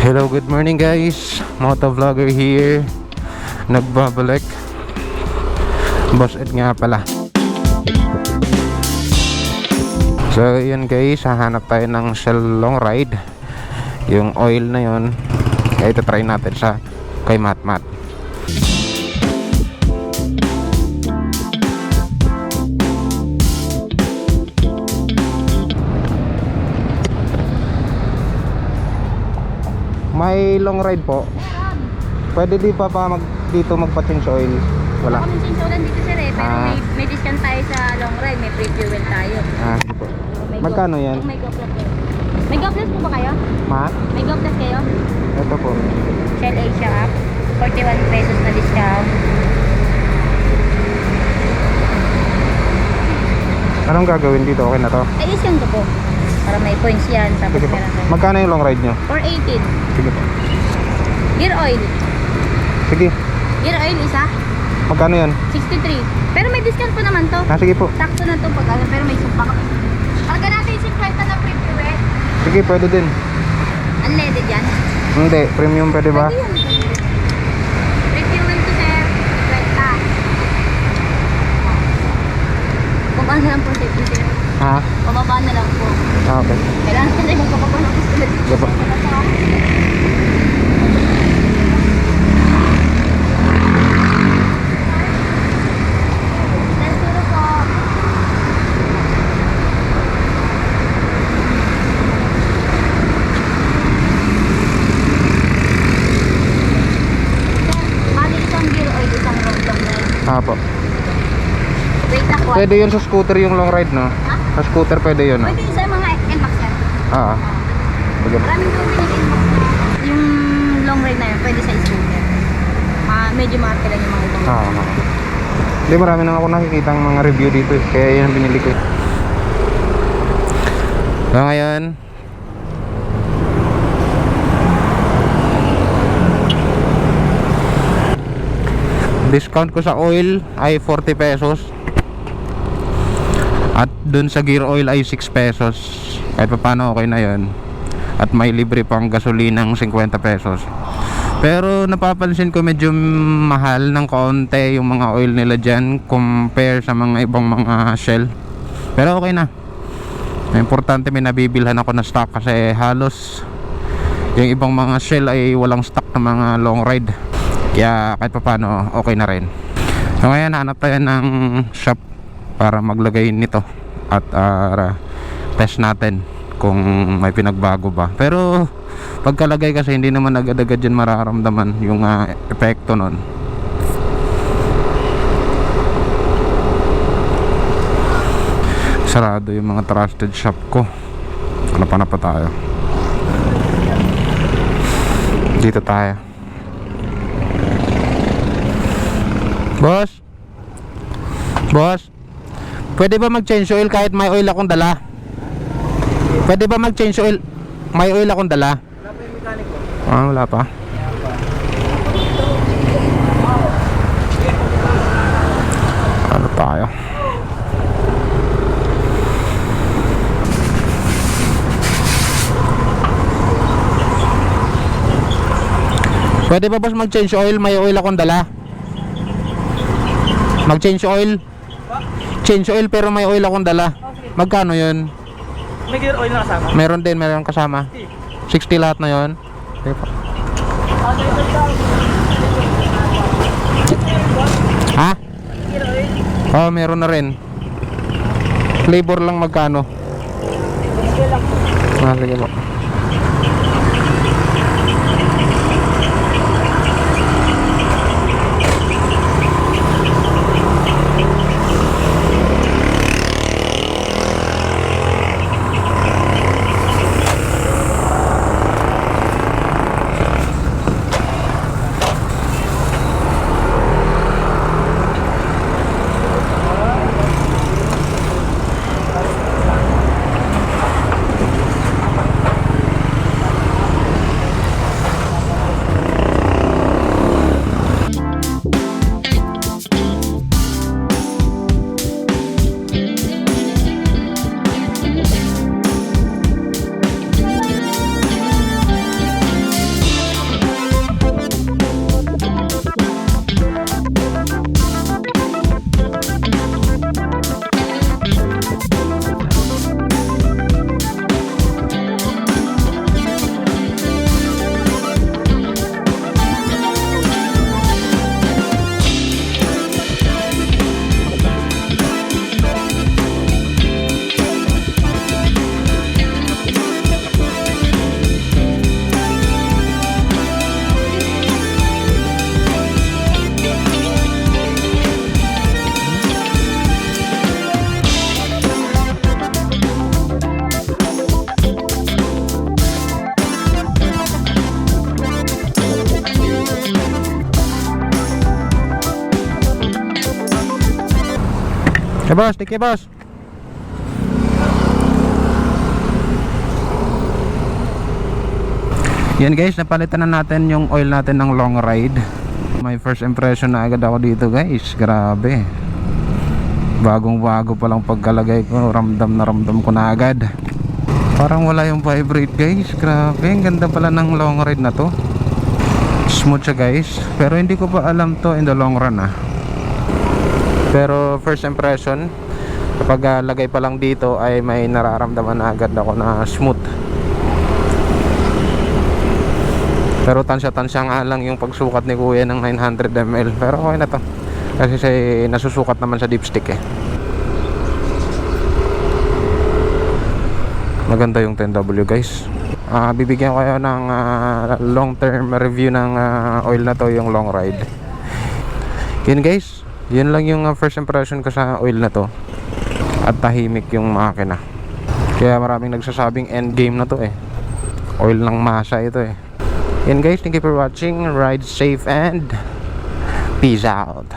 Hello, good morning guys. Motovlogger here. Nagbabalik. Boss Ed nga pala. So yun guys, hahanap tayo ng Shell long ride. Yung oil na yun, kaya ito try natin sa kay Matmat. May long ride po. Meron. Pwede di pa dito magpa-change oil? Wala. Wala kaming sinsulan dito sir eh. Pero may discount tayo sa long ride. May free fuel tayo. Sige po. Magkano yan? May GoPlus po. May GoPlus po ba kayo? Ma? May GoPlus kayo? Ito po. Shell Asia app. 41 pesos na discount. Anong gagawin dito? Okay na to? Ay, isyan ko po. Para may points yan. Tapos Sige po. meron tayo. Magkano yung long ride nyo? 418. Sige po. Gear oil. Sige. Gear oil isa. Magkano yan? 63. Pero may discount po naman to. Sige po. Sakto na to pag pero may sumpa kami. Karga natin yung 50 na free fuel. Sige, pwede din. Unleaded yan. Hindi, premium pwede ba? Pwede yan. Free fuel to sir. 50. Baba na lang po safety sir. Ha? Pababa na lang po. Okay. Kailangan ko na magpapapa ng gusto. Sige po. Po. Wait ako. Pwede yun sa scooter yung long ride, no? Ha? Sa scooter pwede yun, no? Pwede sa mga NMAX yan. Sige po. Maraming gawin yung NMAX na. Yung long ride na yun, pwede sa scooter. Medyo maarte lang yung mga ibang. Hindi, marami na ako nakikita ang mga review dito eh. Kaya yun ang binili ko eh. So ngayon, discount ko sa oil ay 40 pesos. At dun sa gear oil ay 6 pesos. Kahit pa paano okay na yun. At may libre pang gasolinang 50 pesos. Pero napapansin ko medyo mahal ng konti yung mga oil nila dyan compare sa mga ibang mga Shell. Pero okay na. Importante may nabibilhan ako na stock kasi halos yung ibang mga Shell ay walang stock na mga long ride. Kaya kahit pa paano okay na rin. So ngayon hanap tayo ng shop para maglagay nito at test natin kung may pinagbago ba. Pero pagkalagay kasi hindi naman agad-agad dyan mararamdaman yung epekto nun. Sarado yung mga trusted shop ko. Ano pa tayo? Dito tayo. Boss? Boss? Pwede ba mag-change oil kahit may oil akong dala? Pwede ba mag-change oil? May oil akong dala? Wala pa yung mekaniko. Wala pa. Ano tayo? Pwede ba boss mag-change oil? May oil akong dala. Mag-change oil? Change oil pero may oil akong dala. Magkano yun? May gear oil na kasama? Meron din, meron kasama. 60 lahat na yun. Okay po. Ha? Oh, meron na rin. Flavor lang magkano? Sige po. Hey boss, thank you boss. Yan guys, napalitan na natin yung oil natin ng long ride. My first impression na agad ako dito guys. Grabe. Bagong bago pa lang pagkalagay ko, ramdam ko na agad. Parang wala yung vibrate guys. Grabe, ang ganda pala ng long ride na to. Smooth siya guys. Pero hindi ko pa alam to in the long run Pero first impression, kapag lagay pa lang dito ay may nararamdaman na agad ako na smooth. Pero tansya nga lang yung pagsukat ni kuya ng 900 ml. Pero okay na to. Kasi nasusukat naman sa dipstick Maganda yung 10W guys. Bibigyan ko kayo ng long term review ng oil na to, yung long ride. Yun guys, yun lang yung first impression ko sa oil na to. At tahimik yung makina. Kaya maraming nagsasabing end game na to Oil ng masa ito Yan guys, thank you for watching. Ride safe and peace out.